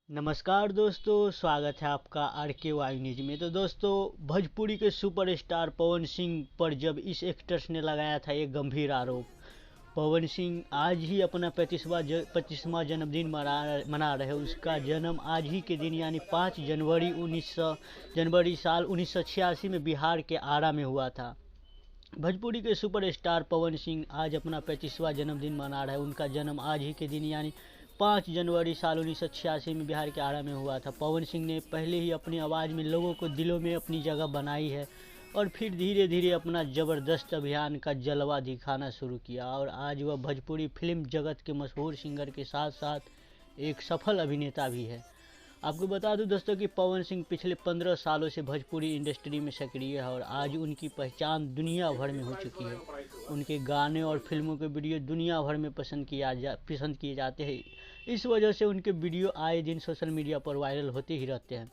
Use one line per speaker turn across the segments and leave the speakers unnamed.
नमस्कार दोस्तों, स्वागत है आपका आर के वाई न्यूज में। तो दोस्तों, भोजपुरी के सुपरस्टार पवन सिंह पर जब इस एक्टर्स ने लगाया था एक गंभीर आरोप। पवन सिंह आज ही अपना 25वां जन्मदिन मना रहे। उसका जन्म आज ही के दिन यानी 5 जनवरी साल 1986 में बिहार के आरा में हुआ था। भोजपुरी के सुपरस्टार पवन सिंह आज अपना 35वां जन्मदिन मना रहे हैं। उनका जन्म आज ही के दिन यानी 5 जनवरी साल 1986 में बिहार के आरा में हुआ था। पवन सिंह ने पहले ही अपनी आवाज़ में लोगों को दिलों में अपनी जगह बनाई है और फिर धीरे धीरे अपना ज़बरदस्त अभियान का जलवा दिखाना शुरू किया और आज वह भोजपुरी फिल्म जगत के मशहूर सिंगर के साथ साथ एक सफल अभिनेता भी है। आपको बता दूं दोस्तों कि पवन सिंह पिछले 15 सालों से भोजपुरी इंडस्ट्री में सक्रिय है और आज उनकी पहचान दुनिया भर में हो चुकी है। उनके गाने और फिल्मों के वीडियो दुनिया भर में पसंद किए जाते हैं। इस वजह से उनके वीडियो आए दिन सोशल मीडिया पर वायरल होते ही रहते हैं।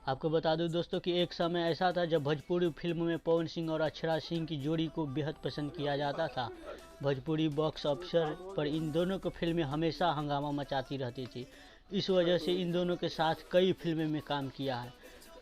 आपको बता दूं दोस्तों कि एक समय ऐसा था जब भोजपुरी फिल्म में पवन सिंह और अक्षरा सिंह की जोड़ी को बेहद पसंद किया जाता था। भोजपुरी बॉक्स ऑफिस पर इन दोनों की फिल्में हमेशा हंगामा मचाती रहती थी। इस वजह से इन दोनों के साथ कई फिल्में में काम किया है।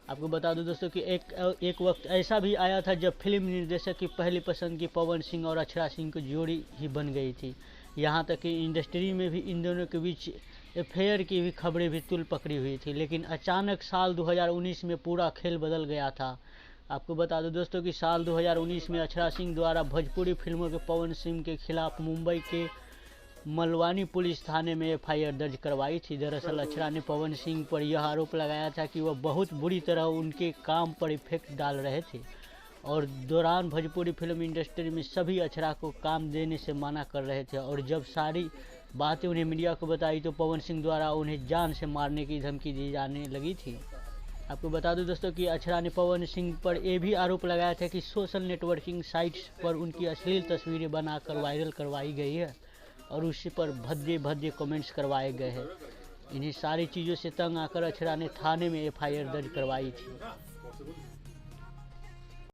आपको बता दूं दोस्तों कि एक वक्त ऐसा भी आया था जब फिल्म निर्देशक की पहली पसंद की पवन सिंह और अक्षरा सिंह की जोड़ी ही बन गई थी। यहाँ तक कि इंडस्ट्री में भी इन दोनों के बीच अफेयर की भी खबरें भी तुल पकड़ी हुई थी। लेकिन अचानक साल 2019 में पूरा खेल बदल गया था। आपको बता दो दोस्तों कि साल 2019 में अक्षरा सिंह द्वारा भोजपुरी फिल्मों के पवन सिंह के खिलाफ मुंबई के मलवानी पुलिस थाने में एफआईआर दर्ज करवाई थी। दरअसल अक्षरा ने पवन सिंह पर यह आरोप लगाया था कि वह बहुत बुरी तरह उनके काम पर इफेक्ट डाल रहे थे और दौरान भोजपुरी फिल्म इंडस्ट्री में सभी अक्षरा को काम देने से मना कर रहे थे और जब सारी बातें उन्हें मीडिया को बताई तो पवन सिंह द्वारा उन्हें जान से मारने की धमकी दी जाने लगी थी। आपको बता दूं दोस्तों कि अक्षरा ने पवन सिंह पर यह भी आरोप लगाया था कि सोशल नेटवर्किंग साइट्स पर उनकी अश्लील तस्वीरें बनाकर वायरल करवाई गई है और उसी पर भद्दे भद्दे कमेंट्स करवाए गए हैं। इन्हीं सारी चीज़ों से तंग आकर अक्षरा ने थाने में एफआईआर दर्ज करवाई थी।